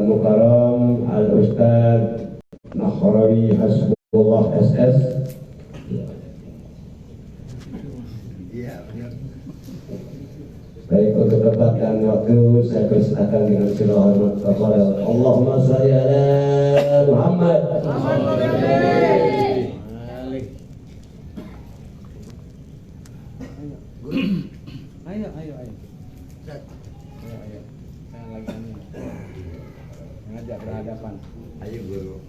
Al-Mukarram Al-Ustadz Nakhrawi Hasbullah SS. Baik, untuk tempat dan waktu saya persilakan dengan segala hormat kepada Allahumma shalli ala Muhammad. Ayo. Saya lagi ngajak berhadapan. Ayo guru,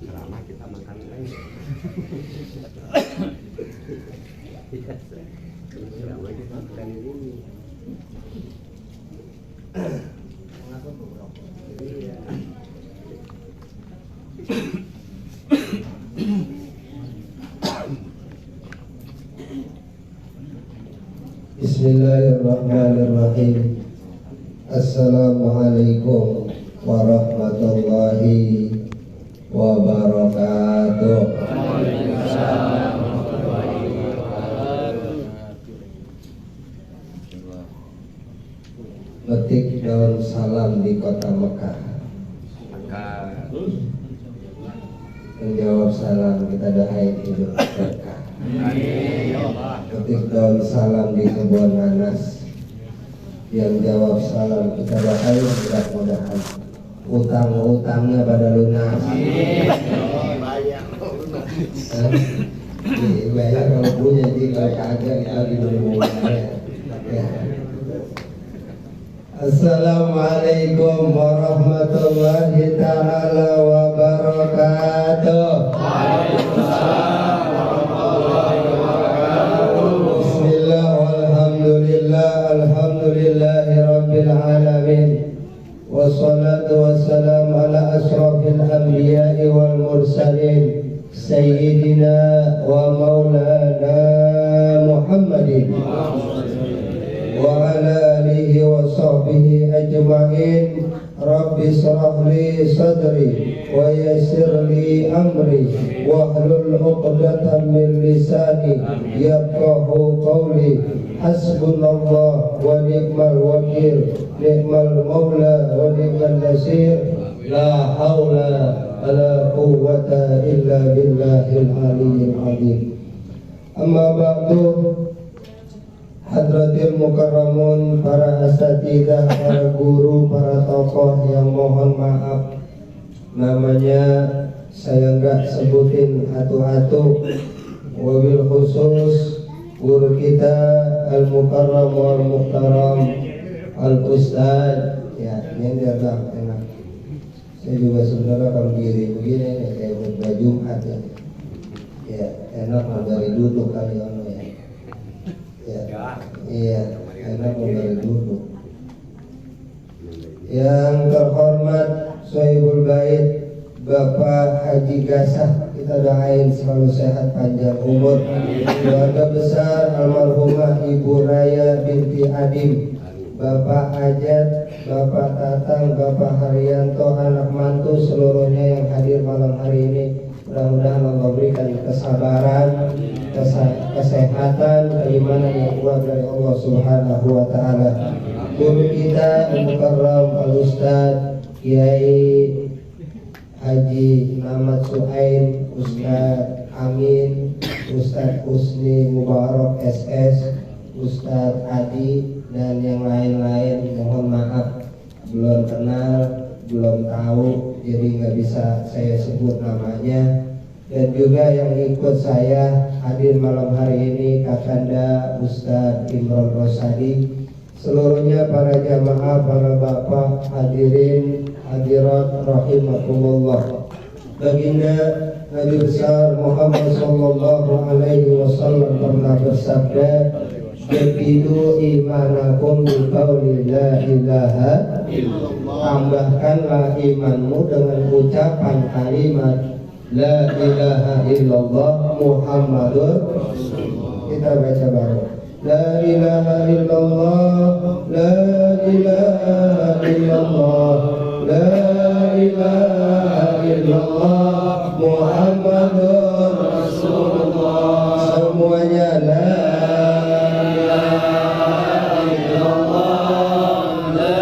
ceramah kita makan lagi. Ceramah kita makan ini. Bismillahirrahmanirrahim. Assalamualaikum warahmatullahi wabarakatuh. Metik daun salam di kota Mekah. Menjawab salam kita doain hidup berkah. Metik daun salam di kebun nanas. Yang jawab salam kita doain mudah-mudahan utang-utangnya pada lunas. Bayar kalau punya, jadi kalau kagak kita diberi ya. Assalamualaikum warahmatullahi ta'ala wabarakatuh. Waalaikumsalam warahmatullahi wabarakatuh. Bismillah walhamdulillah, alhamdulillahi rabbil alamin. Wassalatu wassalamu ala asrafil anbiya'i wal mursalin Sayyidina wa maulana Muhammadin wa ala alihi wa sahbihi ajma'in. Rabbi shrah li sadri wa yassir li amri wahlul 'uqdatam min lisani yafqahu qawli. Hasbunallah wa ni'mal wakil, ni'mal maula wa ni'mal nasir. La haula wala quwwata illa billahil aliyyil azim. Amma ba'du. Hadratil mukarramun, para asatidzah, para guru, para tokoh yang mohon maaf namanya saya enggak sebutin atu-atu. Wabil khusus guru kita al-mukarram wal muhtaram al-ustad, ya ini dia enak. Saya juga sebenarnya kalau begini nih kayak khutbah Jumat ya. Ya enak dari duduk kali ono ya. Iya, enak dari duduk. Yang terhormat Sohibul Bait Bapak Haji Gasah, kita doain selalu sehat panjang umur. Keluarga besar almarhumah Ibu Raya binti Adim, Bapak Ajat, Bapak Tatang, Bapak Haryanto, anak mantu seluruhnya yang hadir malam hari ini. Mudah-mudahan Allah berikan kesabaran, kesehatan, keimanan yang kuat dari Allah Subhanahu wa Ta'ala. Guru kita Al-Mukarram Al-Ustad Kiai Haji Muhammad Suhaim, Ustad Amin, Ustad Husni Mubarak SS, Ustad Adi, dan yang lain-lain. Mohon maaf belum kenal, belum tahu, jadi nggak bisa saya sebut namanya. Dan juga yang ikut saya hadir malam hari ini Kakanda Ustadz Imron Rosadi, seluruhnya para jamaah, para bapak, hadirin, hadirat rahimakumullah. Baginda Nabi besar Muhammad sallallahu alaihi wasallam pernah bersabda, "Jabidu imanakum bi qauli la ilaha illallah." Tambahkanlah imanmu dengan ucapan kalimat la ilaha illallah Muhammadur Rasulullah. Kita baca bareng. La ilaha illallah, la ilaha illallah, la ilaha illallah Muhammadur Rasulullah. Semuanya la ilaha illallah, la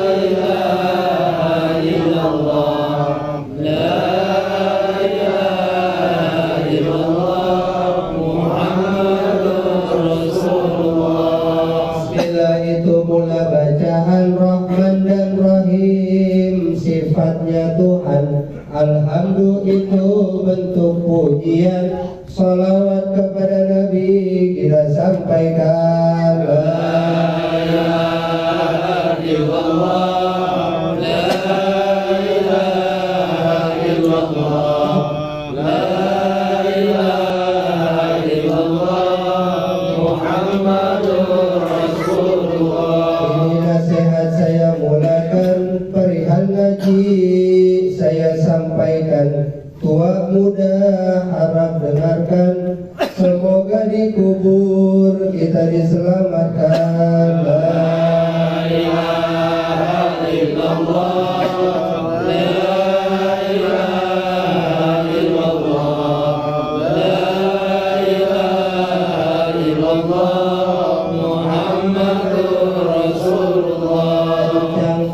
ilaha illallah sifatnya Tuhan. Alhamdulillah itu bentuk pujian. Salawat kepada Nabi kita sampaikan. La ilaha illallah, la ilaha illallah, la ilaha illallah, Muhammadur Rasulullah. Ini nasihat saya mulakan perihal ngaji saya sampaikan. Tua muda harap dengarkan, semoga dikubur kita diselamatkan. La ilaha illallah, la ilaha illallah, la ilaha illallah, Muhammadur Rasulullah.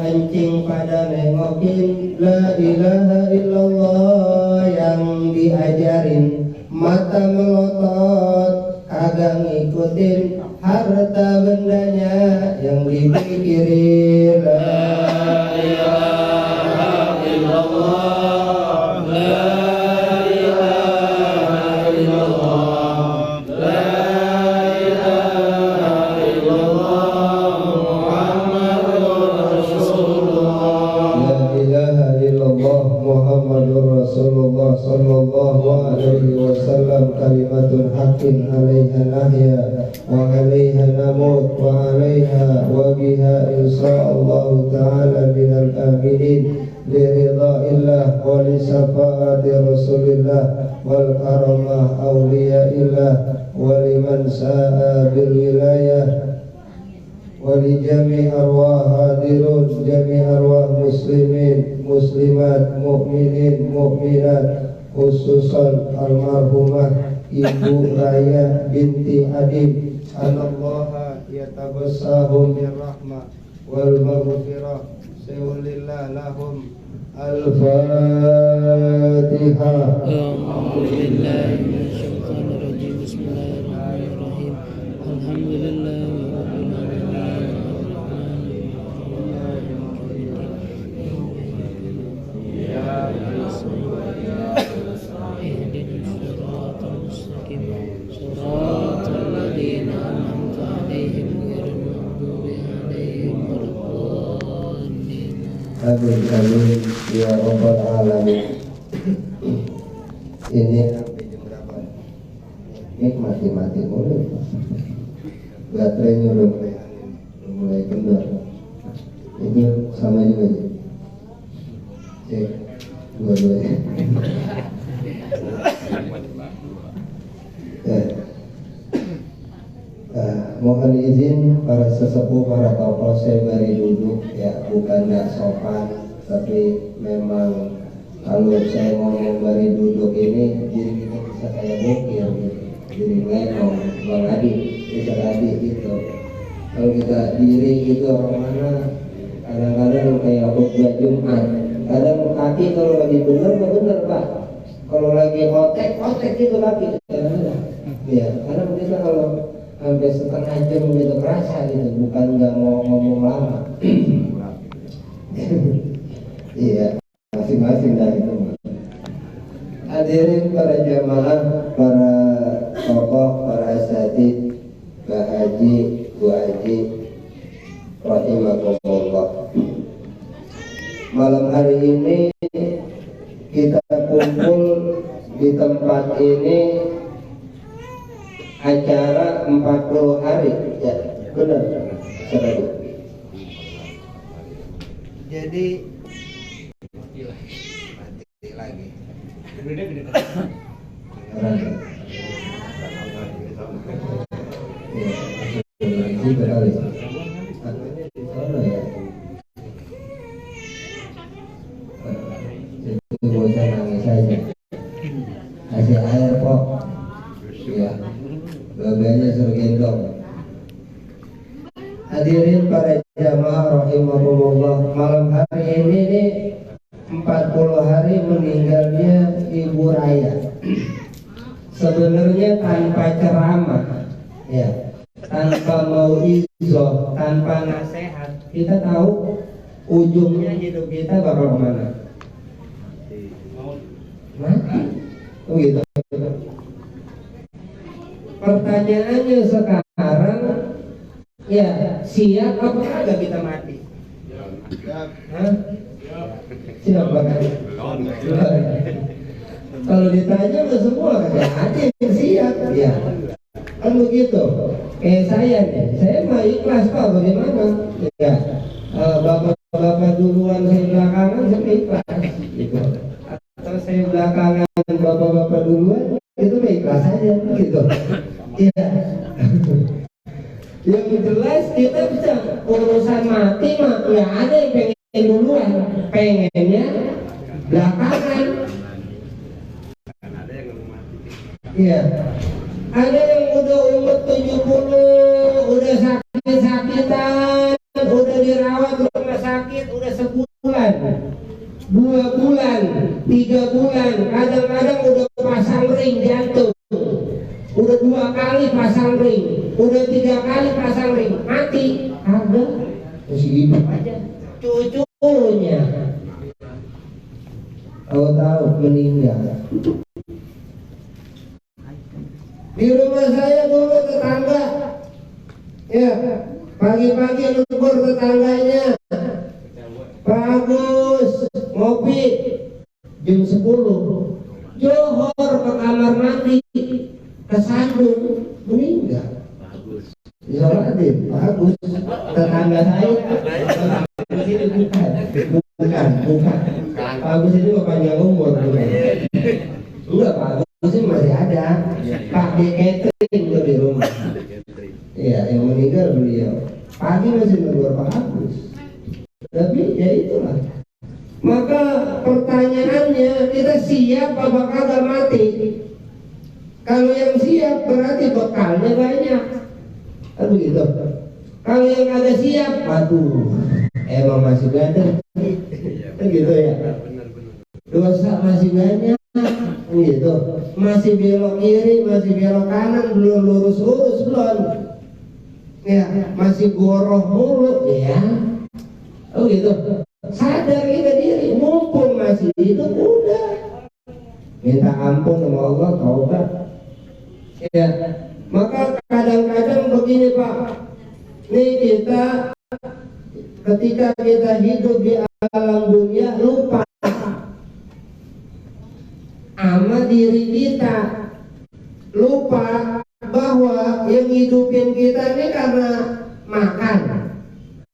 Ancing pada nengokin la ilaha illallah yang diajarin, mata melotot kagak ngikutin, harta bendanya yang dipikirin. La ilaha illallah, la ilaha illallah, la ilaha illallah, Muhammadur Rasulullah. La ilaha illallah Muhammadur Rasulullah sallallahu alaihi wasallam. Kalimatun haqqin 'alaiha nahya wa 'alaiha namut wa 'alaiha wa biha insyaallah ta'ala minal aminin li ridhaillah wa li syafaati Rasulillah wal karamah awliyaillah wa liman sa'a bil wilayah ولجميع أرواح حاضرون جميع أرواح مسلمين مسلمات مؤمنين مؤمنات khususan almarhumah Ibu Raya binti Adib, anallaha yatabassahum birrahmah wal maghfirah sewalillah lahum. Al-Fatihah. A'udzu billahi minasyaitonir rajim. Bismillahirrahmanirrahim. Alhamdulillahi rabbil Amin amin ya rabbal alamin. Ini sampai jam berapa? Mati mulai. Baterainya udah mulai kendor. Ini sama juga ya. Cek dua-duanya. Mohon izin para sesepuh, para tokoh, saya bari duduk ya, bukan nggak sopan, tapi memang kalau saya ngomong bari duduk ini jadi kita bisa kayak bokir gitu, jadi ngelong, Bang Adi, bisa Adi gitu. Kalau kita diri gitu orang mana, kadang-kadang kayak khutbah Jumat, kadang kaki kalau lagi bener Pak, kalau lagi otek gitu kaki, ya, karena kita kalau sampai setengah jam gitu kerasa gitu, bukan nggak mau ngomong lama. Iya, masing-masing dari itu. Hadirin para jamaah, para tokoh, para asatidz, Pak Haji, Bu Haji, rahimakumullah. Malam hari ini kita kumpul di tempat ini acara 40 hari ya, benar saudara. Jadi mati lagi. Itu bocah nangis saja. Kasih air kok. Ya. Babanya suruh gendong. Hadirin para jamaah rahimahumullah, malam hari ini nih 40 hari meninggalnya Ibu Raya. Sebenarnya tanpa ceramah, ya, tanpa mauizah, tanpa nasihat, kita tahu ujungnya hidup kita bakal kemana? Mati. Oh gitu. Pertanyaannya sekarang, ya siap apa kagak kita mati? Hah? Siap banget. Kalau ditanya ke semua kagak ada yang siap, ya kan begitu. Saya nih, saya mah ikhlas Pak, bagaimana? Ya, bapak-bapak duluan saya belakangan, saya ikhlas. Gitu. Atau saya belakangan bapak-bapak duluan, itu mah ikhlas aja, gitu. Iya. Yang jelas kita bisa urusan mati mah nggak ada yang pengen duluan, pengennya belakangan. Iya. Ada yang udah umur 70, udah sakit-sakitan, udah dirawat di rumah sakit, udah sebulan, 2 bulan, 3 bulan, kadang-kadang udah pasang ring jantung, udah 2 kali pasang ring, udah 3 kali pasang ring, mati, ada, masih hidup aja, cucunya, tahu-tahu meninggal. Di rumah saya dulu tetangga, ya pagi-pagi negur tetangganya, Pak Agus ngopi jam 10, johor ke kamar mandi, kesandung meninggal. Disolatin, Pak Agus tetangga saya. Pak Agus ini bukan. Pak Agus ini panjang umur. Enggak, Pak Agus ini masih ada. Pak di catering tuh di rumah. Iya, yang meninggal beliau. Pagi masih negur Pak Agus. Tapi ya itulah. Maka pertanyaannya, kita siap apa kagak mati? Kalau yang siap berarti bekalnya banyak. Kan begitu. Kalau yang kagak siap, aduh, emang masih ganteng. Kan gitu ya. Dosa masih banyak. Gitu, masih belok kiri, masih belok kanan, belum lurus-lurus belum, ya masih goroh mulu, ya, oh gitu, sadar kita diri, mumpung masih hidup udah, minta ampun sama Allah, taubat, ya, maka kadang-kadang begini Pak, nih kita ketika kita hidup di alam dunia lupa sama diri kita, lupa bahwa yang hidupin kita ini karena makan,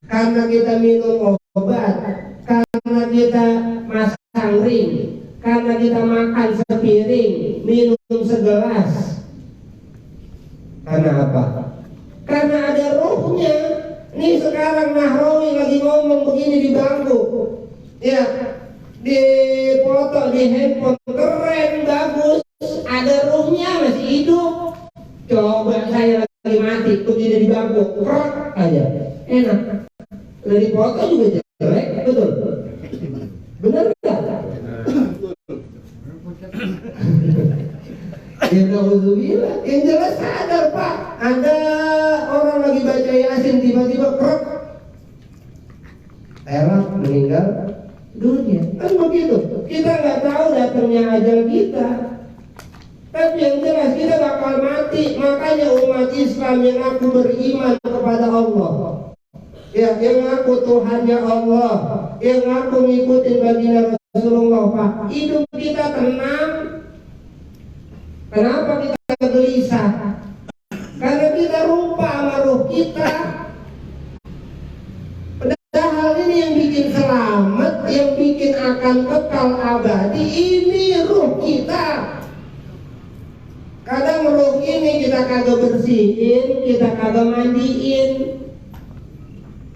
karena kita minum obat, karena kita masang ring, karena kita makan sepiring, minum segelas. Karena apa? Karena ada ruhnya. Nih sekarang Nahrawi lagi ngomong begini di bangku, ya, di foto di handphone keren, bagus, ada ruhnya, masih hidup. Coba saya lagi mati begini di bangku, krok aja, enak. Dari foto juga jelek, betul? Benar nggak? Ya nauzubillah. Yang jelas sadar Pak, ada orang lagi baca Yasin tiba-tiba krok, elak meninggal dunia, kan begitu. Kita nggak tahu datangnya ajal kita, tapi yang jelas kita bakal mati. Makanya umat Islam yang aku beriman kepada Allah, ya, yang aku Tuhannya Allah, yang aku ngikutin baginda Rasulullah Pak, hidup kita tenang. Kenapa kita gelisah? Karena kita lupa sama ruh kita. Padahal ini yang bikin selamat, yang bikin akan kekal abadi, ini ruh kita. Kadang ruh ini kita kagak bersihin, kita kagak mandiin.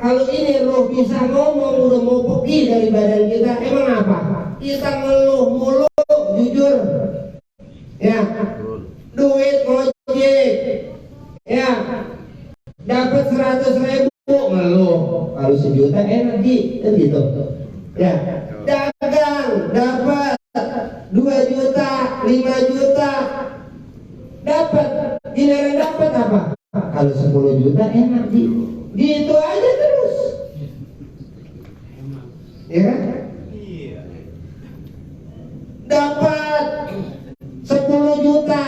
Kalau ini ruh bisa ngomong, udah mau pergi dari badan kita, emang apa? Kita ngeluh mulu, jujur. Ya, duit ngojek, ya, dapat 100.000 ngeluh, kalau 1 juta enak kan gitu. Ya, dagang dapat 2 juta, 5 juta, dapat, giliran dapat apa? Kalau 10 juta enak gitu aja terus. ya kan? Dapat 10 juta,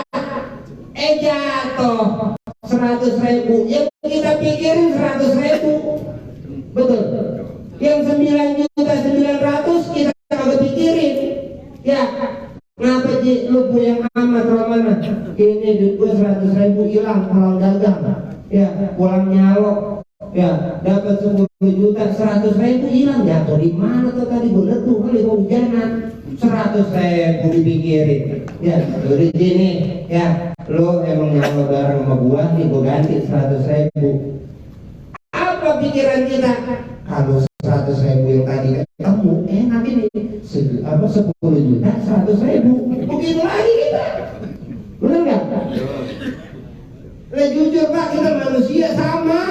jatuh 100.000. Yang kita pikirin 100.000, betul? Yang 9.900.000 kita nggak pikirin. Ya, ngapa Ji? Lu punya amat mana? Ini duit gue 100.000 hilang kalau dagang. Ya, pulang nyalok. Ya, dapat 10 juta, 100.000 hilang. Jatuh di mana tuh tadi? Bener tuh kali gua hujanan. 100.000 dipikirin. Ya, udah gini. Ya, lo emang nyalok bareng sama gua nih, gua ganti 100.000. Apa pikiran kita? Kalau 100.000 yang tadi ketemu, enak ini 10 juta, 100.000. Begitu lagi kita. Bener nggak? Jujur Pak, kita manusia sama.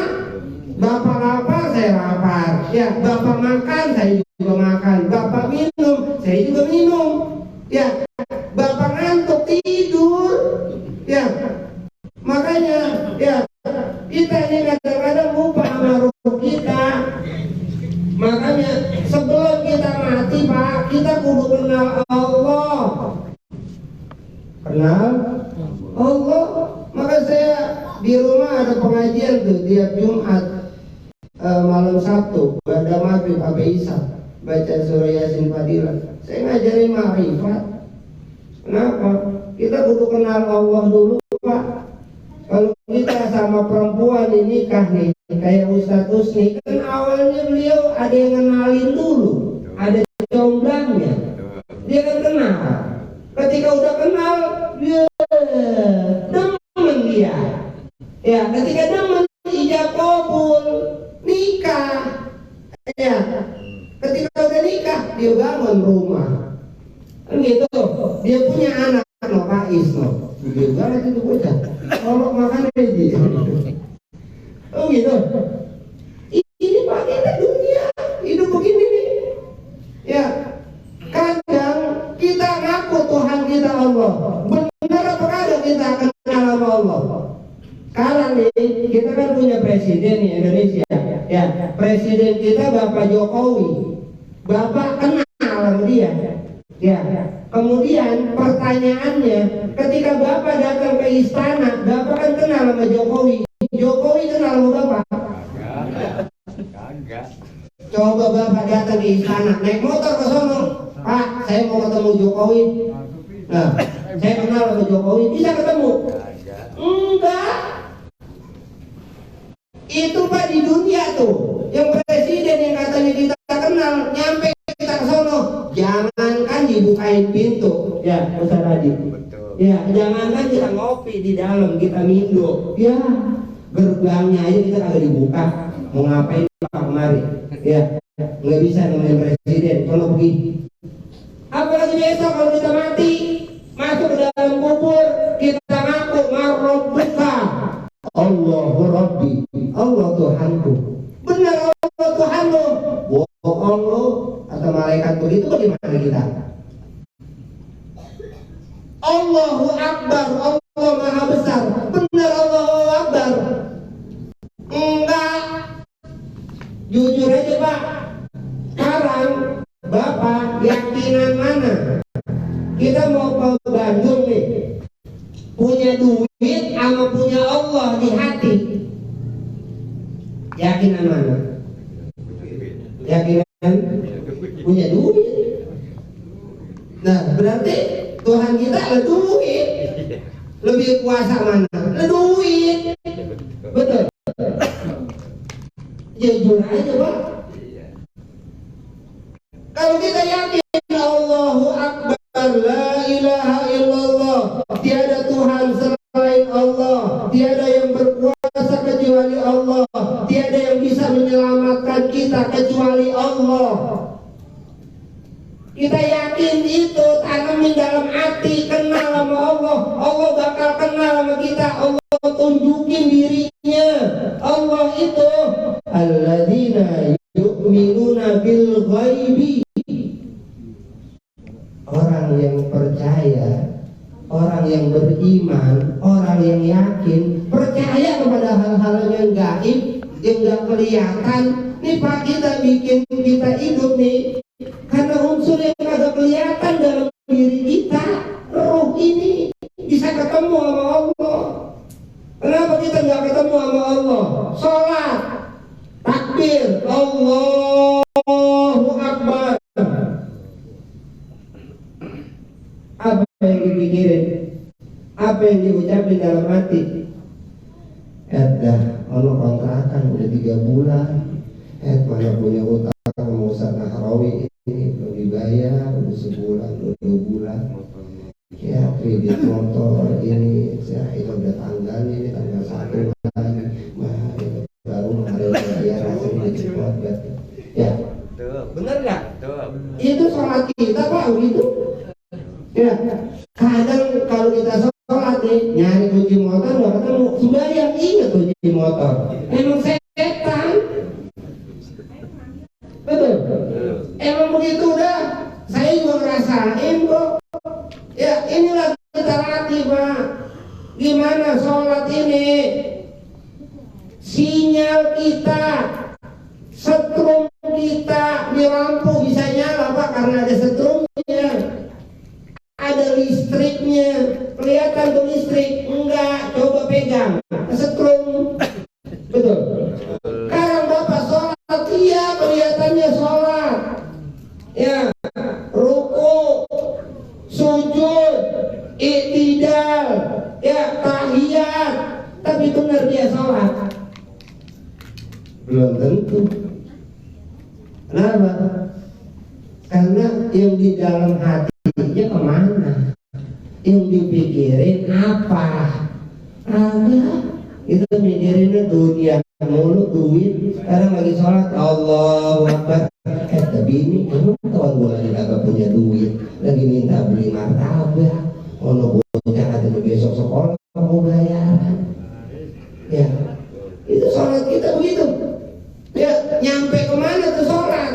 Bapak lapar, saya lapar. Ya, Bapak makan, saya juga makan. Bapak minum, saya juga minum. Ya, Bapak ngantuk tidur. Ya, makanya ya kita ini kadang-kadang lupa sama ruh kita. Makanya sebelum kita mati Pak, kita kudu kenal Allah. Kenal Allah. Maka saya di rumah ada pengajian tuh tiap Jumat, malam Sabtu, pada maghrib sampai Isya, baca surah Yasin Fadilah. Saya ngajarin ma'rifat. Kenapa? Kita kudu kenal Allah dulu Pak. Kalau kita sama perempuan ini nikah nih, kayak Ustadz Husni, kan awalnya beliau ada yang kenalin dulu, ada comblangnya, dia kan kenal. Ketika udah kenal, dia demen dia. Ya, ketika demen, ijab kabul, nikah. Ya, ketika udah nikah, dia bangun rumah. Kan gitu, dia punya anak, no Pais, no. Gede banget itu bocah. Kalau makan aja. Oh gitu. Ini Pak, kita dunia hidup begini nih. Ya, kadang kita ngaku Tuhan kita Allah. Benar apa kadang kita akan kenal sama Allah? Sekarang nih, kita kan punya presiden nih Indonesia. Ya, presiden kita Bapak Jokowi. Bapak kenal sama dia. Ya, kemudian pertanyaannya, ketika Bapak datang ke istana, Bapak kan kenal sama Jokowi. Jokowi kenal sama Bapak? Kagak. Coba Bapak datang ke istana, naik motor ke sono, Pak, saya mau ketemu Jokowi. Nah, saya kenal sama Jokowi, bisa ketemu? Enggak. Itu Pak di dunia tuh, yang presiden yang katanya kita kenal, nyampe kita ke sono, jangankan dibukain pintu, ya Ustaz Haji. Ya, jangankan kita ngopi di dalam, kita minum, ya gerbangnya aja kita kagak dibuka. Mau ngapain Pak kemari? Ya, nggak bisa nemenin presiden kalau pergi. Apalagi besok kalau kita mati, masuk ke dalam kubur, kita ngaku marobbuka, Allahu Rabbi, Allah Tuhanku. Benar Allah Tuhanmu. Bohong lo atau malaikat begitu, bagaimana kita? Allahu Akbar, Allah Maha Besar. Benar Allahu Akbar? Enggak. Jujur aja Pak, sekarang Bapak yakinan mana? Kita mau ke Bandung nih, punya duit sama punya Allah di hati, yakinan mana? Yakinan punya duit. Nah, berarti Tuhan kita ada duit. Lebih kuasa mana? Ada duit. Betul. Jujur aja Pak. Kalau kita yakin Allahu Akbar, la ilaha illallah, tiada Tuhan selain Allah, tiada yang berkuasa kecuali Allah, tiada yang bisa menyelamatkan kita kecuali Allah. Kita yakin itu, tanamin dalam hati, kenal sama Allah. Allah bakal kenal sama kita. Allah tunjukin dirinya. Allah itu alladzina yu'minuna bil ghaibi. Orang yang percaya, orang yang beriman, orang yang yakin, percaya kepada hal-hal yang gaib, yang nggak kelihatan. Nih Pak, kita bikin kita hidup nih karena unsur yang agak kelihatan dalam diri kita. Roh ini bisa ketemu sama Allah. Kenapa kita nggak ketemu sama Allah? Sholat, takbir, Allahu Akbar. Apa yang dipikirin? Apa yang diucapin dalam hati? Ono kontrakan udah 3 bulan. Mana punya utang sama Ustaz Nahrawi ini belum dibayar, udah sebulan, udah 2 bulan. Ya kredit motor ini saya udah tanggal ini tanggal 1 lagi. Baru kemarin bayar rasanya cepat banget. Ya, bener nggak? Itu sholat kita Pak begitu. Ya, kadang kalau kita sholat nih nyari kunci motor nggak ketemu, sembahyang ingat kunci motor. Emang setan. Betul. Emang begitu dah. Saya juga ngerasain kok. Ya inilah kita latih Pak. Gimana sholat ini? Sinyal kita, setrum kita di lampu bisa nyala Pak karena ada setrumnya. Ada listriknya, kelihatan tuh listrik, enggak, coba pegang, setrum, betul. Sekarang Bapak sholat, iya kelihatannya sholat, ya, ruku, sujud, iktidal, ya, tahiyat, tapi benar dia sholat? Belum tentu. Kenapa? Karena yang di dalam hati dia kemana? Yang dipikirin apa? Agak itu mikirinnya dunia mulu, duit. Sekarang lagi sholat Allahu Akbar. Tapi ini emang kawan gue lagi agak punya duit, lagi minta beli martabak. Ono bocah katanya besok sekolah mau bayaran. Ya, itu sholat kita begitu. Ya, nyampe kemana tuh sholat?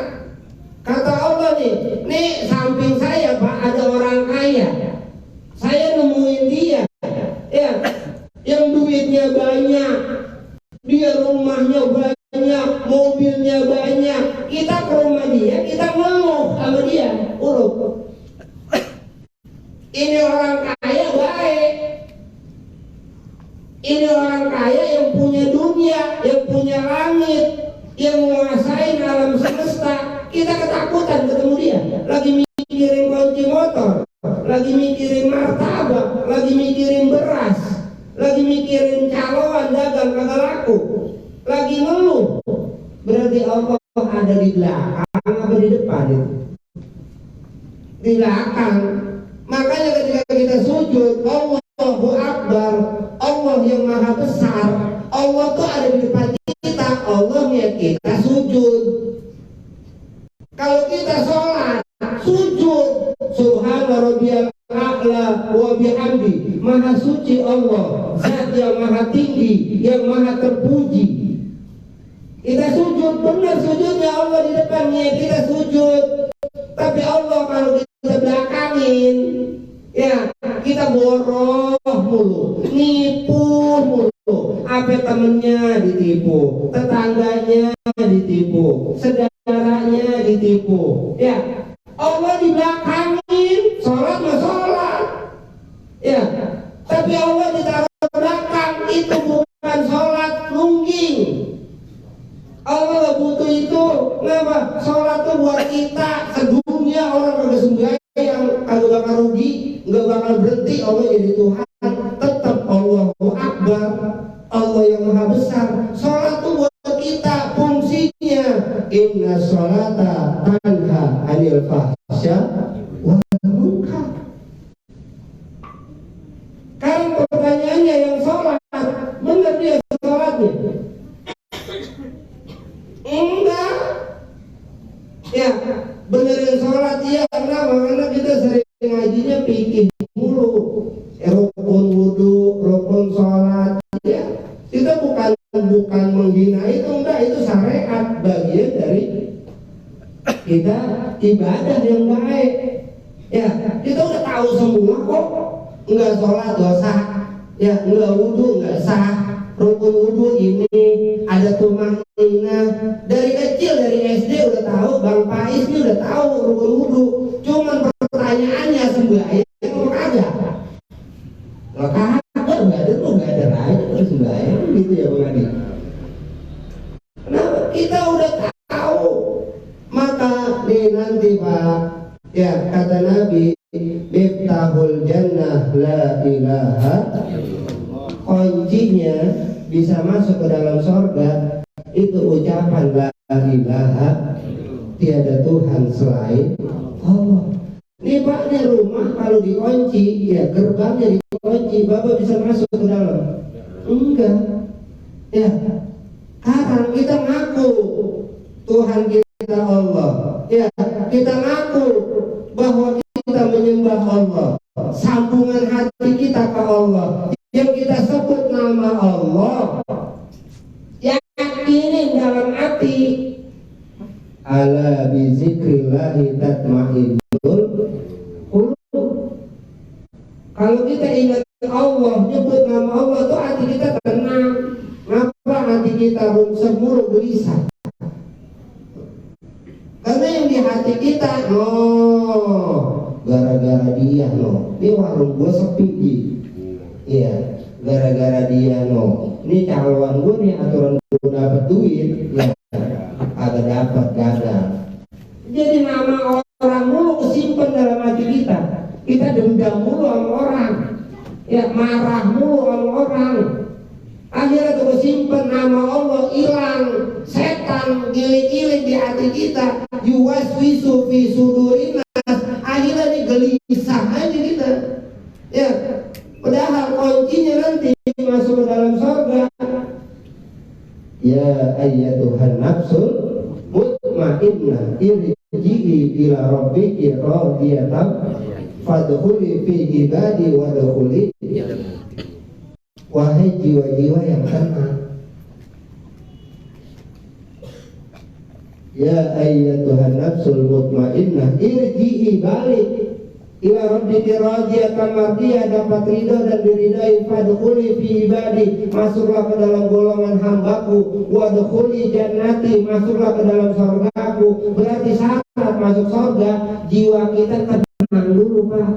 Kata Allah nih samping saya Pak ada orang kaya. Saya nemuin dia, ya, yang duitnya banyak, dia rumahnya banyak, mobilnya banyak. Kita ke rumah dia, kita ngeluh sama dia, urut. Ini orang kaya baik. Ini orang kaya yang punya dunia, yang punya langit, yang menguasai alam semesta. Kita ketakutan ketemu dia. Lagi mikirin kunci motor, lagi mikirin martabak, lagi mikirin beras, lagi mikirin caloan dagang kagak laku, lagi ngeluh. Berarti Allah ada di belakang apa di depan itu? Di belakang. Makanya ketika kita sujud, Allahu Akbar, Allah yang maha besar, Allah tuh ada di depan kita, Allah yang kita sujud. Kalau kita sholat, sujud, Subhana rabbiyal a'la wa bihamdi, maha suci Allah, zat yang maha tinggi, yang maha terpuji. Kita sujud, benar sujudnya Allah di depannya, kita sujud. Tapi Allah kalau kita belakangin, ya kita boroh mulu, nipu mulu. Apa temennya ditipu, tetangganya ditipu, saudaranya ditipu. Ya, Allah di belakangin, sholat mah sholat. Ya, tapi Allah ditaruh belakang, itu bukan sholat nungging. Allah gak butuh itu. Kenapa? Sholat tuh buat kita. Sedunia orang kagak sembahyang, kagak bakal rugi, nggak bakal berhenti Allah jadi Tuhan. Tetap Allahu Akbar, Allah yang maha besar. Sholat tuh buat kita, fungsinya inna sholata tanha anil fahsya wal munkar. Sekarang pertanyaannya, yang sholat benar dia sholatnya? Enggak. Ya, benerin sholat ya. Kenapa? Karena kita sering ngajinya pikir mulu. Rukun wudu, rukun sholat. Ya, kita bukan menghina itu, enggak, itu syariat, bagian dari kita ibadah yang baik. Ya, kita udah tahu semua kok. Enggak sholat dosa, ya, enggak wudu enggak sah, rukun wudhu ini, ada tumaninah. Dari kecil, dari SD udah tahu, Bang Pais ini udah tahu rukun wudhu. Cuman pertanyaannya sembahyang kok kagak? Lah kagak, nggak ada aja terus sembahyang gitu ya Bang Adi. Kenapa? Kita udah tahu. Maka nanti Pak, ya kata Nabi, miftahul jannah la ilaha, kuncinya bisa masuk ke dalam sorga itu ucapan la ilaha, tiada Tuhan selain Allah. Ini Pak, ini rumah kalau dikunci, ya gerbangnya dikunci, Bapak bisa masuk ke dalam? Enggak. Ya, sekarang kita ngaku Tuhan kita Allah. Ya, kita ngaku bahwa kita menyembah Allah. Sambungan hati kita ke Allah. Yang kita sebut nama Allah. Yakinin dalam hati. Ala bizikrillahi tatma'innul qulub. Kalau kita ingat Allah, nyebut nama Allah, itu hati kita tenang. Kenapa hati kita semua gelisah? Karena yang di hati kita, gara-gara dia, ini warung gue sepi, iya, gara-gara dia, ini calon gue nih aturan gue dapet duit, ya, agak dapat gagal. Jadi nama orang mulu kesimpan dalam hati kita. Kita dendam mulu sama orang, ya, marah mulu sama orang. Akhirnya tuh kesimpan nama Allah hilang. Setan giling-giling di hati kita, yuwaswisu fi sudurinas. Akhirnya ini gelisah aja kita. Ya, padahal kuncinya nanti masuk ke dalam surga. Ya ayyatuhan nafsul mutmainnah irji'i ila rabbiki radiyatan fadkhuli fi ibadi wadkhuli. Wahai jiwa-jiwa yang tenang, ya ayyatuhan nafsul mutmainnah irji'i, balik ila rabbiki radiyatan mardiyah, dapat ridha dan diridai, fadkhuli fi ibadi, masuklah ke dalam golongan hambaku, wadkhuli jannati, masuklah ke dalam surgaku. Berarti saat masuk surga jiwa kita tenang dulu Pak.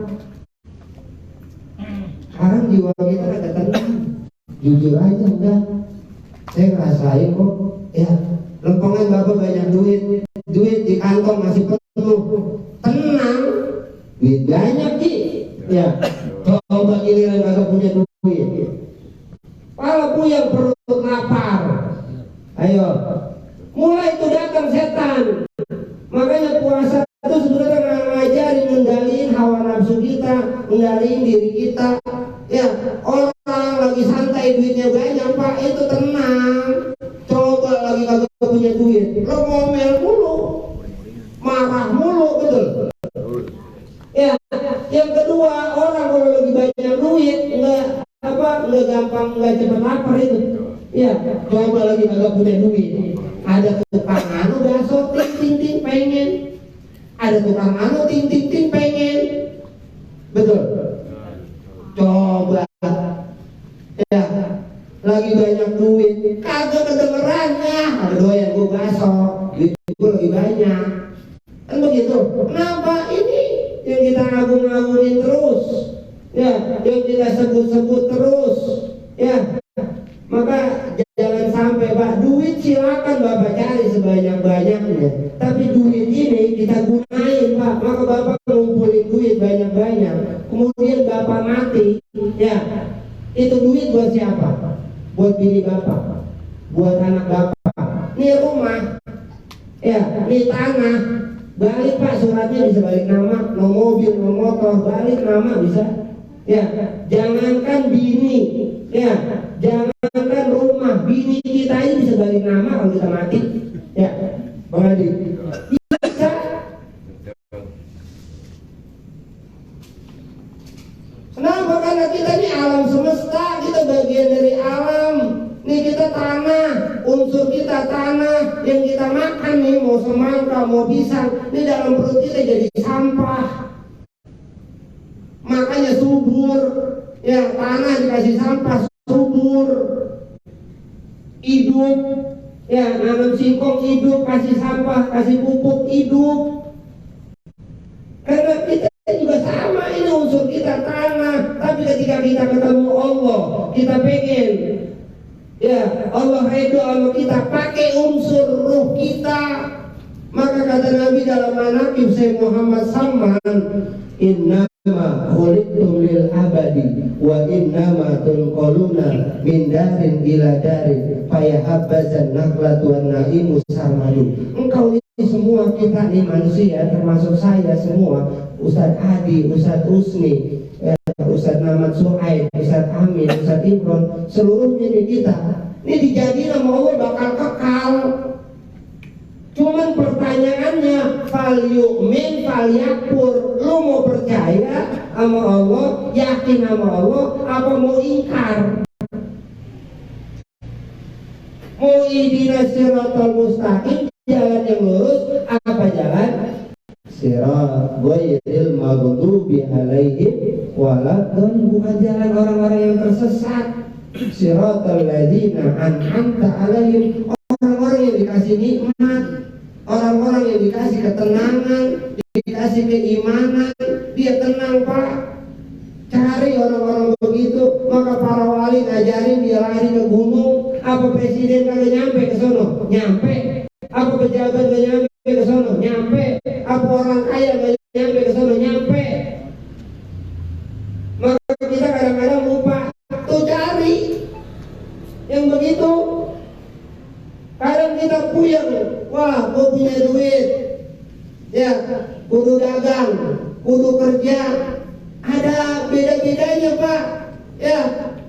Sekarang jiwa kita ada tenang. Jujur aja enggak, saya ngerasain kok, ya, lempengan Bapak banyak duit di kantong masih penuh, tenang, duit banyak Ki, ya, coba giliran Bapak punya duit, kalau punya perut lapar, ayo, mulai itu datang setan. Makanya puasa itu sebenarnya ngajarin mengendalikan hawa nafsu kita, mengendalikan diri kita. Ya, orang lagi santai duitnya banyak Pak, itu tenang. Coba lagi kagak punya duit, lo ngomel mulu, marah mulu, betul? Ya, yang kedua, orang kalau lagi banyak duit enggak gampang, enggak cepat lapar itu. Ya, coba lagi kagak punya duit, ada tukang anu bakso ting pengen, ada tukang anu ting pengen, betul? Coba, ya, lagi banyak duit, kagak kedengerannya, ada doyan gue bakso, duit gue lagi banyak, kan begitu. Kenapa? Ini yang kita agung-agungin terus, ya, yang kita sebut-sebut terus, ya. Maka jangan sampai Pak, duit silakan Bapak cari sebanyak-banyaknya, tapi duit ini kita gunain Pak. Maka Bapak ngumpulin duit banyak-banyak, kemudian Bapak mati, ya, itu duit buat siapa? Buat bini Bapak, buat anak Bapak. Ini rumah, ya, ini tanah, balik Pak, suratnya bisa balik nama, no mobil, no motor, balik nama bisa. Ya, jangankan bini, ya, jangankan rumah, bini kita ini bisa balik nama kalau kita mati. Ya, Bang Adi, bisa. Kenapa? Karena kita ini alam semesta, kita bagian dari alam. Nih kita tanah, unsur kita tanah, yang kita makan nih mau semangka, mau pisang, ini dalam perut kita jadi sampah. Makanya subur, ya, tanah dikasih sampah subur. hidup. Ya, nanam singkong hidup, kasih sampah, kasih pupuk hidup. Karena kita juga sama, ini unsur kita tanah. Tapi ketika kita ketemu Allah, kita pengen, ya Allah ridho sama kita, pakai unsur ruh kita. Maka kata Nabi dalam manaqib Sayyid Muhammad Salman, innama khuliqtum lil abadi wa innama tunqaluna min darin ila darin fayahabbazan naqlatu wan naimu sarmadu. Engkau ini semua, kita nih manusia, termasuk saya semua, Ustadz Adi, Ustadz Usni, Ustadz Muhammad Suhaib, Ustadz Amin, Ustadz Imron, seluruhnya ini kita, ini dijadiin sama Allah bakal kekal. Cuman pertanyaannya, fal yu'min fal yakfur. Lu mau percaya sama Allah, yakin sama Allah, apa mau ingkar? Mau ihdinas siratal mustaqim, jalan yang lurus, apa jalan? Sirat ghairil maghdubi alaihim waladdallin, bukan jalan orang-orang yang tersesat. Siratal ladzina an'amta alaihim, orang-orang yang dikasih nikmat, orang-orang yang dikasih ketenangan, dikasih keimanan, dia tenang Pak. Cari orang-orang begitu. Maka para wali ngajarin dia lari ke gunung. Apa presiden kagak nyampe ke sono? Nyampe. Apa pejabat gak nyampe ke sono? Nyampe. Apa orang kaya gak nyampe ke sono? Nyampe. Maka kita kadang-kadang lupa. Tuh cari yang begitu. Kadang kita puyeng, wah gue punya duit, ya kudu dagang, kudu kerja. Ada beda-bedanya Pak, ya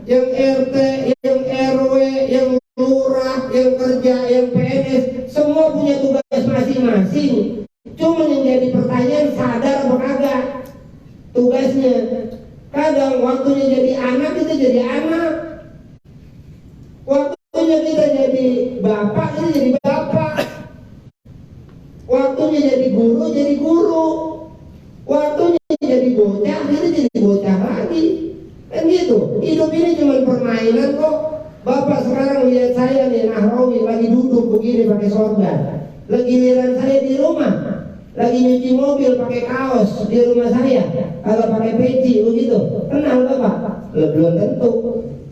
yang RT, yang RW, yang lurah, yang kerja, yang PNS, semua punya tugas masing-masing. Cuma yang jadi pertanyaan, sadar apa kagak tugasnya. Kadang waktunya jadi anak, kita jadi anak. Waktunya kita jadi bapak, kita jadi bapak. Waktunya jadi guru. Waktunya jadi bocah, kita jadi bocah lagi. Kan gitu. Hidup ini cuma permainan kok. Bapak sekarang lihat saya nih, Nahrawi lagi duduk begini pakai sorban. Lagi giliran saya di rumah, lagi nyuci mobil pakai kaos di rumah saya, kalau pakai peci begitu. Kenal Bapak? Belum tentu.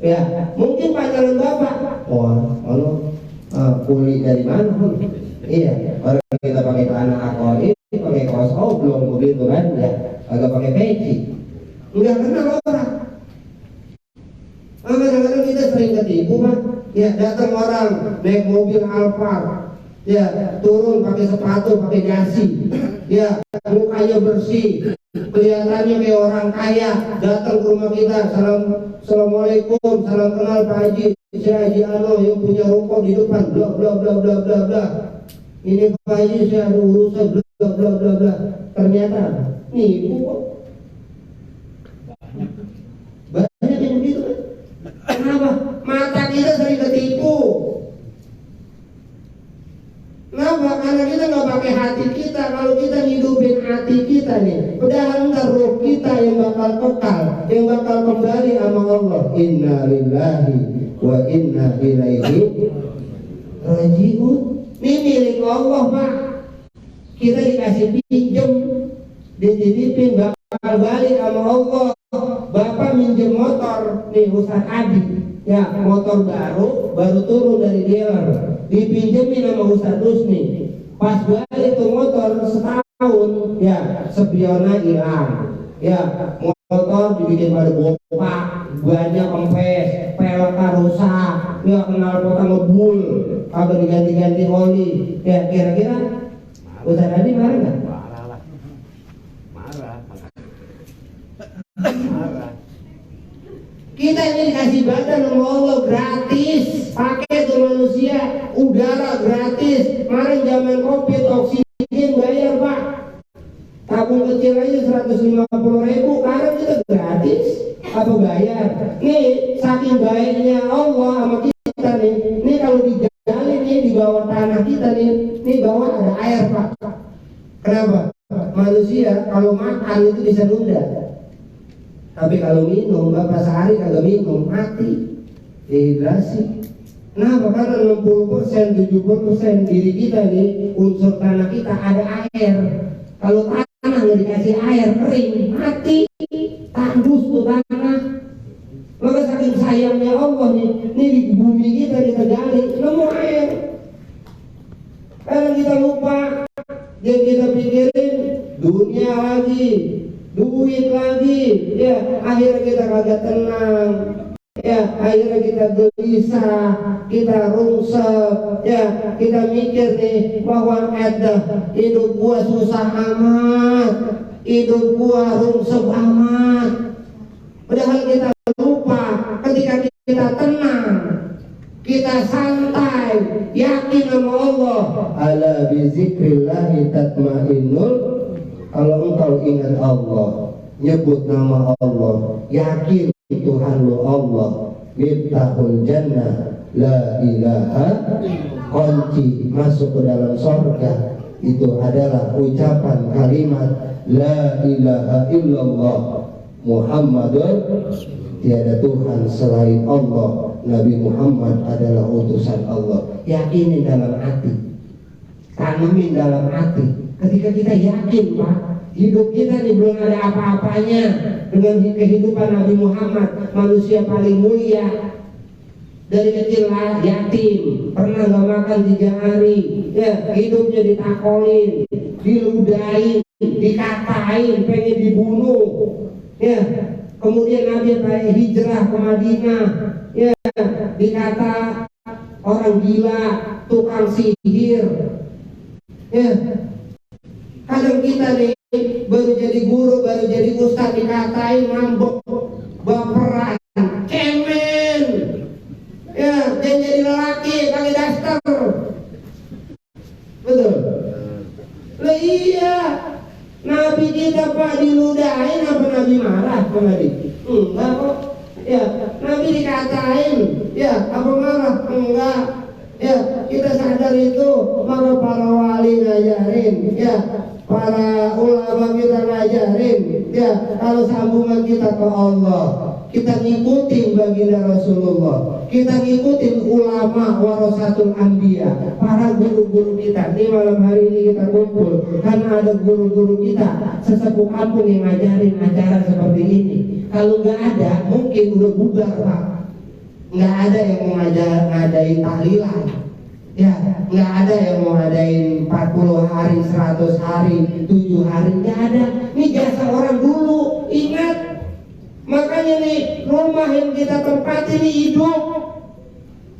Ya, mungkin pacaran Bapak. Wah, kuli dari mana? Iya, orang kita pakai celana akori, pakai kaos oblong begitu kan, ya, agak pakai peci. Enggak kenal orang. Kadang-kadang kita sering ketipu Pak. Ya, datang orang naik mobil Alphard, ya, turun pakai sepatu, pakai dasi, ya, mukanya bersih, kelihatannya kayak orang kaya, datang ke rumah kita, assalamualaikum, salam kenal Pak Haji, saya Haji Ano yang punya ruko di depan, bla bla bla bla bla bla. Ini Pak Haji saya ada urusan, bla bla bla bla. Ternyata nipu kok. Banyak yang begitu kan? Kenapa? Mata kita sering ketipu. Kenapa? Karena kita nggak pakai hati kita. Kalau kita hidupin hati kita nih, padahal ntar roh kita yang bakal kekal, yang bakal kembali sama Allah. Inna lillahi wa inna ilaihi raji'un. Ini milik Allah Pak. Kita dikasih pinjem, dititipin, bakal balik sama Allah. Bapak minjem motor nih Ustadz Adi, ya motor baru turun dari dealer, dipinjemin sama Ustadz Rusni. Pas balik tuh motor setahun, ya spionnya hilang, ya motor dibikin pada bopak, bannya kempes, peleknya rusak, ya knalpotnya ngebul, kagak diganti-ganti oli. Ya kira-kira Ustadz Adi marah nggak? Marah. Kita ini dikasih badan sama Allah gratis, pakai tuh manusia, udara gratis. Kemarin zaman COVID oksigen bayar Pak, tabung kecil aja 150.000, sekarang kita gratis apa bayar? Nih saking baiknya Allah sama kita nih. Nih kalau dijalin nih di bawah tanah kita nih bawah ada air Pak. Kenapa? Manusia kalau makan itu bisa nunda. Tapi kalau minum, Bapak sehari kagak minum, mati, dehidrasi. Kenapa? Karena 60%, 70% diri kita nih, unsur tanah kita ada air. Kalau tanah nggak dikasih air, kering, mati, tandus tuh tanah. Maka saking sayangnya Allah nih di bumi kita gali, nemu air. Karena kita lupa, dia kita pikirin dunia lagi, duit lagi, ya akhirnya kita kagak tenang. Ya, akhirnya kita gelisah, kita rungsek, ya kita mikir nih bahwa ada hidup gua susah amat, hidup gua rungsek amat. Padahal kita lupa ketika kita tenang, kita santai, yakin sama Allah. Ala bizikrillahi tatmainnul. Kalau engkau ingat Allah, nyebut nama Allah, yakin Tuhan lu Allah, miftahul jannah, la ilaha, kunci masuk ke dalam surga itu adalah ucapan kalimat la ilaha illallah Muhammadur, tiada Tuhan selain Allah, Nabi Muhammad adalah utusan Allah. Yakinin dalam hati, tanemin dalam hati. Ketika kita yakin, Pak, hidup kita ini belum ada apa-apanya dengan kehidupan Nabi Muhammad, manusia paling mulia. Dari kecil yatim, pernah gak makan 3 hari, ya hidupnya ditakolin, diludahin, dikatain, pengen dibunuh, ya. Kemudian Nabi hijrah ke Madinah, ya dikata orang gila, tukang sihir, ya. Kadang kita nih baru jadi guru, baru jadi ustaz dikatain ngambek, baperan, cemen, ya, dan jadi lelaki pakai daster, betul? Lah iya, Nabi kita Pak diludahin apa Nabi marah sama Nabi? Enggak kok, ya Nabi dikatain, ya apa marah? Enggak. Ya, kita sadar itu, maka para wali ngajarin, ya para ulama kita ngajarin, ya kalau sambungan kita ke Allah, kita ngikutin baginda Rasulullah, kita ngikutin ulama warasatul anbiya, para guru-guru kita. Ini malam hari ini kita kumpul karena ada guru-guru kita sesepuh kampung yang ngajarin acara seperti ini. Kalau nggak ada, mungkin udah bubar, Pak. Nggak ada yang mau ngadain tahlilan, ya nggak ada yang mau ngadain 40 hari, 100 hari, 7 hari, nggak ada. Ini jasa orang dulu, ingat. Makanya nih rumah yang kita tempatin ini hidup.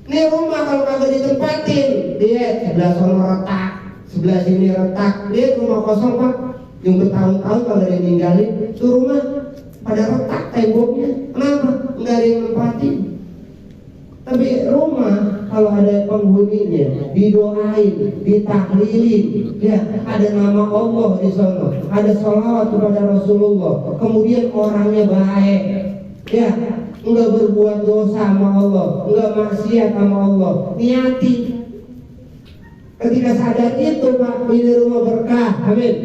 Nih rumah kalau kagak ditempatin, lihat sebelah sana retak, sebelah sini retak, lihat rumah kosong Pak, yang bertahun-tahun kagak ada yang ninggalin, itu rumah pada retak temboknya. Kenapa? Nggak ada yang nempatin. Tapi rumah kalau ada penghuninya, didoain, ditahlilin, ya ada nama Allah di sana, ada sholawat kepada Rasulullah, kemudian orangnya baik, ya enggak berbuat dosa sama Allah, enggak maksiat sama Allah, niatin. Ketika sadar itu Pak, ini rumah berkah, amin.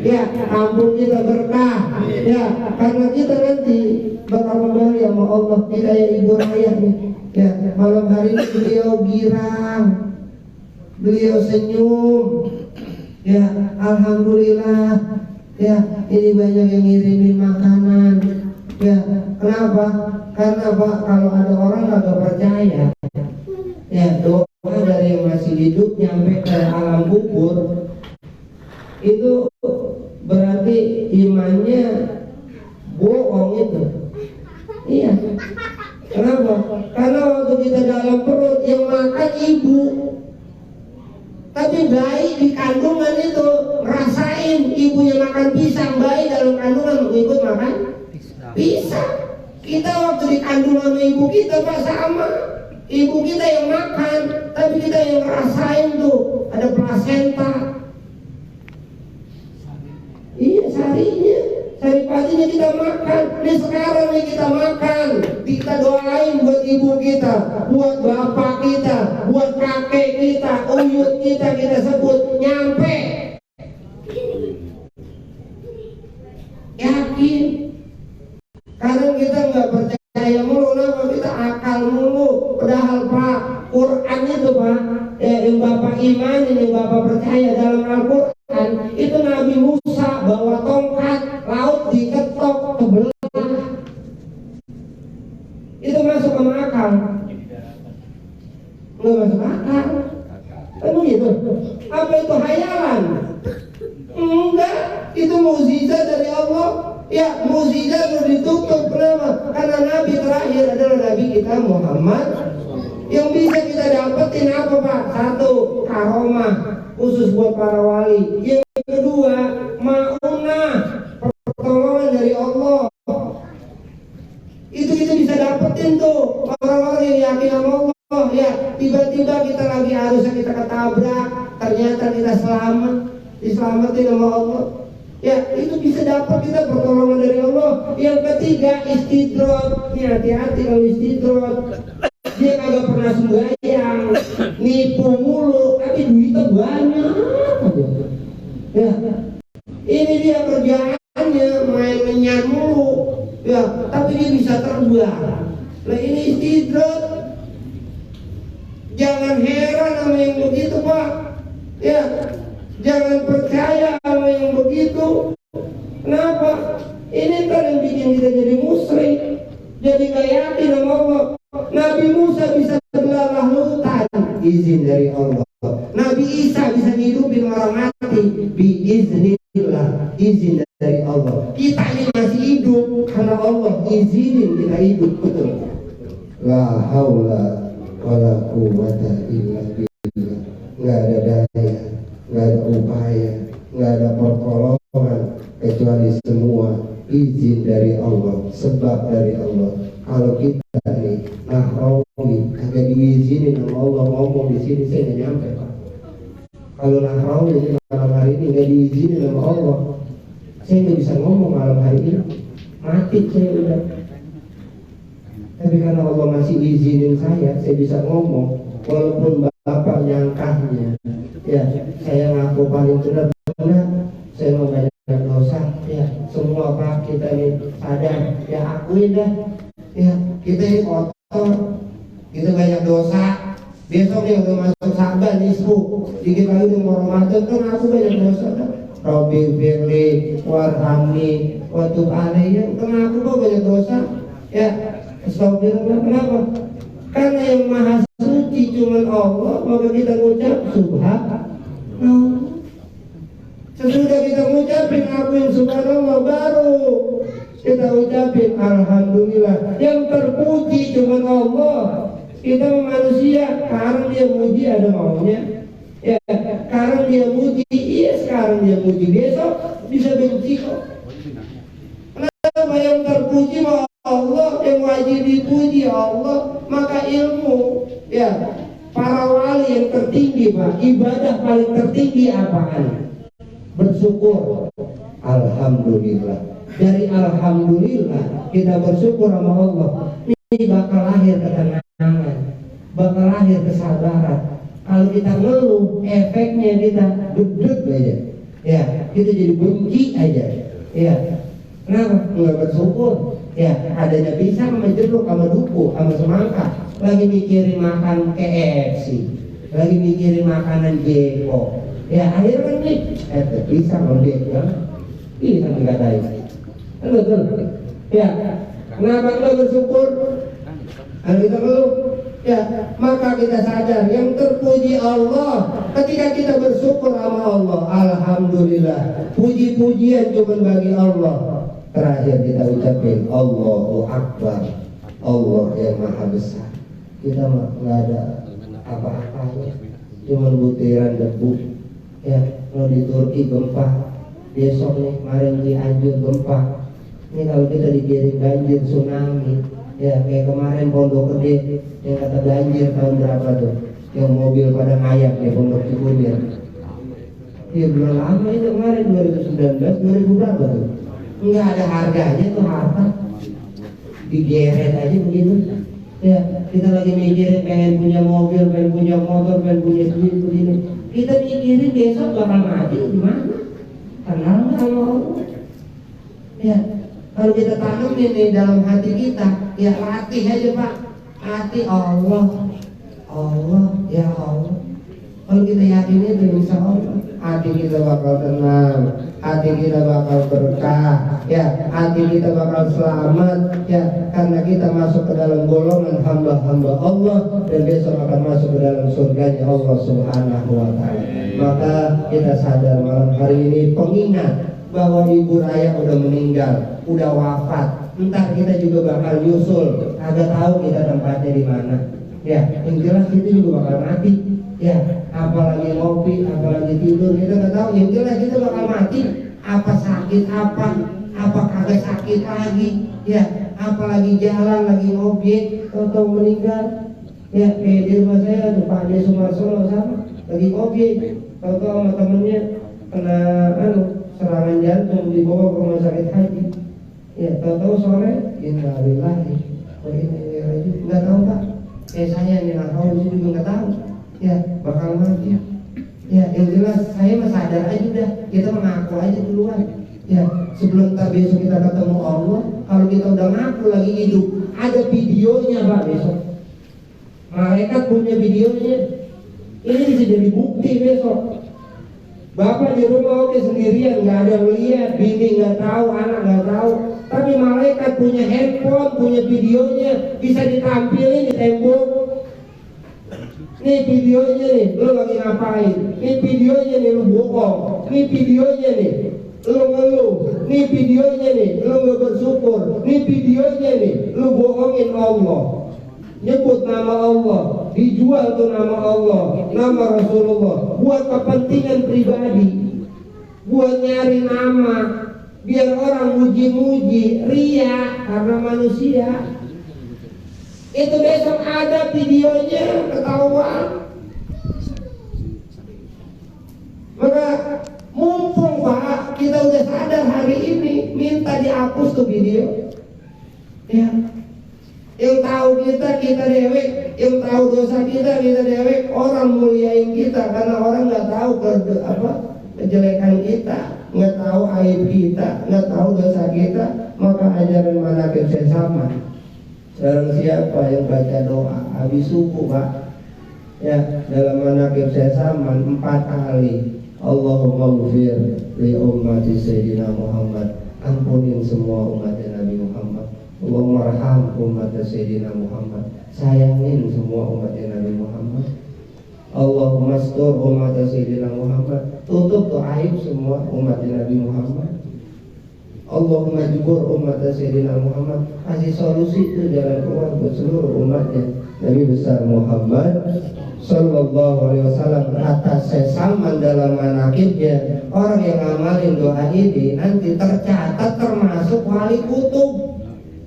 Ya, kampung kita berkah, ya karena kita nanti bakal kembali sama Allah. Kita ya Ibu Raya nih. Ya, malam hari ini beliau girang, beliau senyum, ya alhamdulillah, ya ini banyak yang ngirimin makanan, ya kenapa? Karena Pak kalau ada orang kagak percaya, ya doa dari yang masih hidup nyampe ke alam kubur, itu berarti imannya bohong itu, iya. Kenapa? Karena waktu kita dalam perut yang makan ibu, tapi bayi di kandungan itu rasain ibunya makan pisang, bayi dalam kandungan ikut makan pisang. Kita waktu di kandungan ibu kita Pak sama, ibu kita yang makan, tapi kita yang rasain tuh ada plasenta. Iya sarinya, sari patinya kita makan. Ini sekarang nih kita makan. Kita doain buat ibu kita, buat bapak kita, buat kakek kita, uyut kita sebut nyampe. Yakin. Karena kita nggak percaya mulu, kenapa kita akal mulu. Padahal Pak, Quran mukjizat dari Allah. Ya, mukjizat harus ditutup. Kenapa? Karena Nabi terakhir adalah Nabi kita Muhammad. Yang bisa kita dapetin apa Pak? Satu, karomah khusus buat para wali. Yang kedua, maunah, pertolongan dari Allah. Itu kita bisa dapetin tuh orang-orang yang yakin sama Allah. Ya, tiba-tiba kita lagi harusnya kita ketabrak, ternyata kita selamat, diselamatin sama Allah. Ya, itu bisa dapat kita pertolongan dari Allah. Yang ketiga, istidrot. Ini hati-hati kalau istidrot. Dia kagak pernah sembahyang, nipu mulu, tapi duitnya banyak. Ya, ini dia kerjaannya main menyan mulu. Ya, tapi dia bisa terbang. Nah ini istidrot. Jangan heran sama yang begitu Pak. Ya, jangan percaya sama yang begitu. Kenapa? Ini kan yang bikin kita jadi musyrik, jadi gak yakin sama Allah. Nabi Musa bisa belah lautan, izin dari Allah. Nabi Isa bisa ngidupin orang mati, biiznillah, izin dari Allah. Kita ini masih hidup karena Allah izinin kita hidup, betul. La haula wala quwwata illa billah. Nggak ada daya, nggak ada upaya, nggak ada pertolongan kecuali semua izin dari Allah, sebab dari Allah. Kalau kita nih nahrawi kagak diizinin sama Allah ngomong di sini, saya nggak nyampe Pak. Kalau nahrawi malam hari ini nggak diizinin sama Allah, saya nggak bisa ngomong malam hari ini, mati saya udah. Tapi karena Allah masih izinin saya bisa ngomong, walaupun Bapak nyangkahnya, ya saya ngaku paling benar, saya mau banyak dosa, ya semua Pak kita ini sadar, ya akuin dah. Ya, kita ini kotor, kita banyak dosa. Besok dia udah masuk Saban, Nisfu, dikit lagi udah mau Ramadan, kan aku banyak dosa kan. Robi, Firli, Warhamni, Watub Alaiya, kan aku kok banyak dosa. Ya, astagfirullah. Kenapa? Karena yang maha suci cuma Allah, maka kita ngucap subhanallah. Sesudah kita ngucapin aku yang subhanallah, baru kita ucapin alhamdulillah. Yang terpuji cuma Allah. Kita manusia, sekarang dia muji ada maunya. Ya, sekarang dia muji, iya sekarang dia muji, besok bisa benci kok. Kenapa yang terpuji Allah, yang wajib dipuji Allah? Maka ilmu, ya para wali yang tertinggi Pak, ibadah paling tertinggi apaan? Bersyukur. Alhamdulillah. Dari alhamdulillah kita bersyukur sama Allah. Ini bakal lahir ketenangan, bakal lahir kesabaran. Kalau kita ngeluh, efeknya kita deg-deg aja. Ya, kita jadi benci aja. Ya, kenapa? Nggak bersyukur. Ya, adanya pisang sama jeruk sama duku sama semangka. Lagi mikirin makan KFC, lagi mikirin makanan Jeko. Ya, akhirnya nih, pisang sama Jeko. Pisang dikatain. Betul. Ya, kenapa kita bersyukur? Kalau kita belum, ya maka kita sadar yang terpuji Allah. Ketika kita bersyukur sama Allah, alhamdulillah. Puji-pujian cuma bagi Allah. Terakhir kita ucapin Allahu Akbar, Allah yang maha besar. Kita nggak ada apa-apanya, cuma butiran debu. Ya, kalau di Turki gempa, besok nih kemarin Cianjur gempa. Ini kalau kita dikirim banjir tsunami, ya kayak kemarin Pondok Gede yang kata banjir tahun berapa tuh, yang mobil pada ngayak di Pondok Cikunir. Ya belum lama itu kemarin 2019, 2000 berapa tuh? Enggak ada harganya tuh harta, digeret aja begitu. Ya kita lagi mikirin pengen punya mobil, pengen punya motor, pengen punya duit begini. Kita mikirin besok bakal mati gimana? Kenal nggak sama Allah? Ya. Kalau kita tanamin di dalam hati kita, ya latih aja Pak, hati Allah, Allah, ya Allah. Kalau kita yakin itu, insya Allah, hati kita bakal tenang, hati kita bakal berkah, ya, hati kita bakal selamat, ya, karena kita masuk ke dalam golongan hamba-hamba Allah dan besok akan masuk ke dalam surganya Allah Subhanahu Wa Taala. Maka kita sadar malam hari ini pengingat bahwa Ibu Raya udah meninggal, udah wafat. Entar kita juga bakal nyusul, agak tahu kita tempatnya di mana. Ya, yang jelas kita juga bakal mati. Ya, apalagi ngopi, apalagi tidur, kita nggak tahu. Yang jelas kita bakal mati. Apa sakit apa kagak sakit lagi. Ya, apalagi jalan lagi ngopi, atau meninggal. Ya, kayak di rumah saya tuh Pak De Sumarsono sama lagi ngopi, tahu sama temennya kena serangan jantung dibawa ke rumah sakit haji. Ya, tahu sore innalillahi wa inna ilaihi raji'un. Nggak tahu Pak. Saya nih nggak tahu, juga nggak tahu. Ya, bakal mati. Ya, yang jelas saya mah sadar aja udah, kita mengaku aja duluan. Ya, sebelum besok kita ketemu Allah, kalau kita udah ngaku lagi hidup, ada videonya Pak besok. Malaikat punya videonya. Ini bisa jadi bukti besok. Bapak di rumah oke sendirian, nggak ada yang lihat, bini nggak tahu, anak nggak tahu. Tapi malaikat punya handphone, punya videonya, bisa ditampilin di tembok. Nih videonya nih, lu lagi ngapain? Nih videonya nih, lu bohong. Nih videonya nih, lu ngeluh. Nih videonya nih, lu nggak bersyukur. Nih videonya nih, lu bohongin Allah. Nyebut nama Allah, dijual tuh nama Allah, nama Rasulullah, buat kepentingan pribadi, buat nyari nama, biar orang muji-muji, ria karena manusia. Itu besok ada videonya, ketahuan. Maka mumpung Pak, kita udah sadar hari ini, minta dihapus tuh video. Ya. Yang tahu kita dewek, yang tahu dosa kita dewek. Orang muliain kita karena orang nggak tahu kejelekan kita, nggak tahu aib kita, nggak tahu dosa kita. Maka ajaran manakib saya sama. Sekarang siapa yang baca doa habis subuh Pak? Ya, dalam manakib saya sama 4 kali. Allahumma ghfir li ummati Sayyidina Muhammad. Ampunin semua umatnya Nabi Muhammad. Allahumma arham umat Sayyidina Muhammad. Sayangin semua umatnya Nabi Muhammad. Allahumma astur umat Sayyidina Muhammad. Tutup tuh aib semua umatnya Nabi Muhammad. Allahumma jubur umat Sayyidina Muhammad. Kasih solusi itu jalan keluar buat seluruh umatnya Nabi besar Muhammad Sallallahu Alaihi Wasallam. Kata sesaman dalam manakibnya, orang yang ngamalin doa ini nanti tercatat termasuk wali kutub.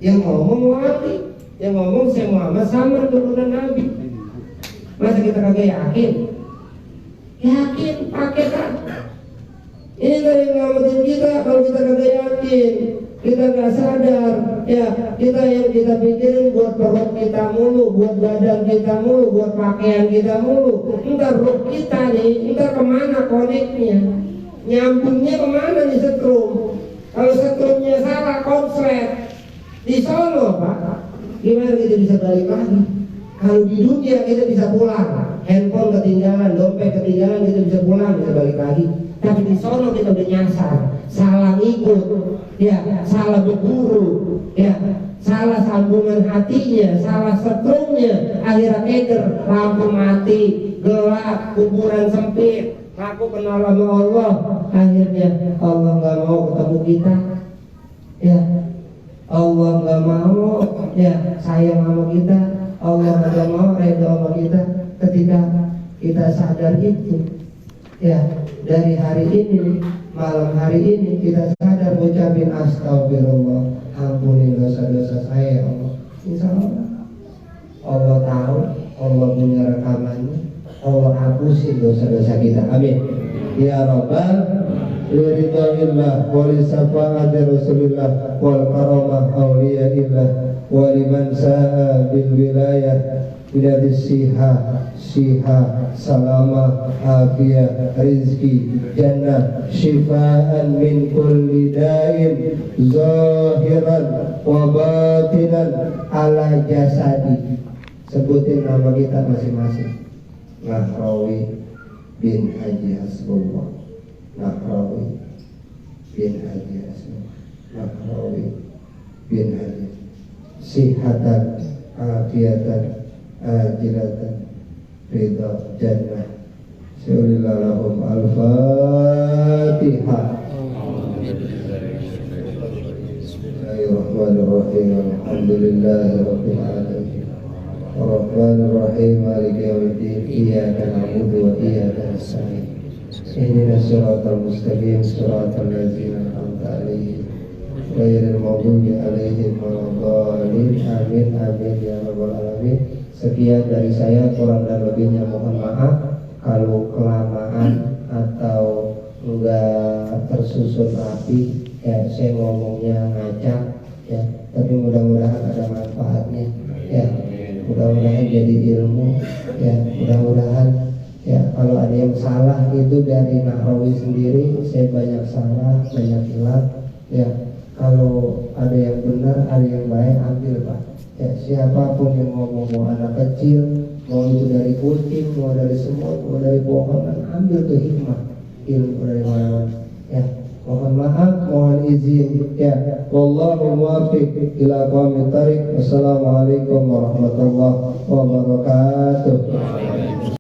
Yang ngomong wali, yang ngomong saya Muhammad sama turunan Nabi. Masa kita kagak yakin? Yakin, pakai kan? Ini dari ngamatin kita. Kalau kita kagak yakin, kita nggak sadar, ya kita yang kita pikirin buat perut kita mulu, buat badan kita mulu, buat pakaian kita mulu. Entar roh kita nih, entar kemana koneknya? Nyambungnya kemana nih setrum? Kalau setrumnya salah konslet di Solo Pak, gimana kita bisa balik lagi? Kalau di dunia kita bisa pulang, handphone ketinggalan, dompet ketinggalan, kita bisa pulang, bisa balik lagi. Tapi di Solo kita udah nyasar, salah ngikut, ya salah berburu, ya salah sambungan hatinya, salah setrumnya, akhirnya keder, lampu mati, gelap, kuburan sempit. Aku kenal sama Allah, akhirnya Allah nggak mau ketemu kita, ya. Allah nggak mau ya sayang sama kita, Allah nggak mau redha sama kita. Ketika kita sadar itu, ya dari hari ini, malam hari ini kita sadar ucapin astagfirullah, ampunin dosa-dosa saya ya Allah. Insya Allah tahu, Allah punya rekamannya, Allah hapusin dosa-dosa kita. Amin ya Rabbal liridhillah wa li syafa'ati Rasulillah wal karamah awliyaillah wa liman sa'a bil wilayah bidadis siha salamah afiyah rizki jannah syifaan min kulli da'in zahiran wa batinan ala jasadi. Sebutin nama kita masing-masing. Nahrawi bin Haji Hasbullah, Nahrawi bin Haji Hasbullah, Nahrawi bin Haji sihatan afiatan ajilatan ridha jannah. Syurillah lahum al-fatihah. Bismillahirrahmanirrahim. Alhamdulillahirabbil alamin. Arrahmanirrahim. Maliki yaumiddin. Iyyaka na'budu wa iyyaka nasta'in. Ihdinas siratal mustaqim, siratal ladzina an'amta 'alaihim ghairil maghdubi 'alaihim waladdallin. Amin amin ya rabbal alamin. Sekian dari saya, kurang dan lebihnya mohon maaf. Kalau kelamaan atau enggak tersusun rapi, ya saya ngomongnya ngacak, ya. Tapi mudah-mudahan ada manfaatnya, ya. Mudah-mudahan jadi ilmu, ya. Mudah-mudahan, ya. Kalau ada yang salah itu dari Nahrawi sendiri, saya banyak salah, banyak hilaf, ya. Kalau ada yang benar, ada yang baik, ambil Pak. Ya, siapapun yang ngomong, mau anak kecil, mau itu dari kucing, mau dari semut, mau dari pohon, ambil ke hikmah ilmu dari mana-mana. Ya, mohon maaf, mohon izin. Ya, wallahu muwaffiq ila aqwamit thariq. Wassalamualaikum warahmatullahi wabarakatuh.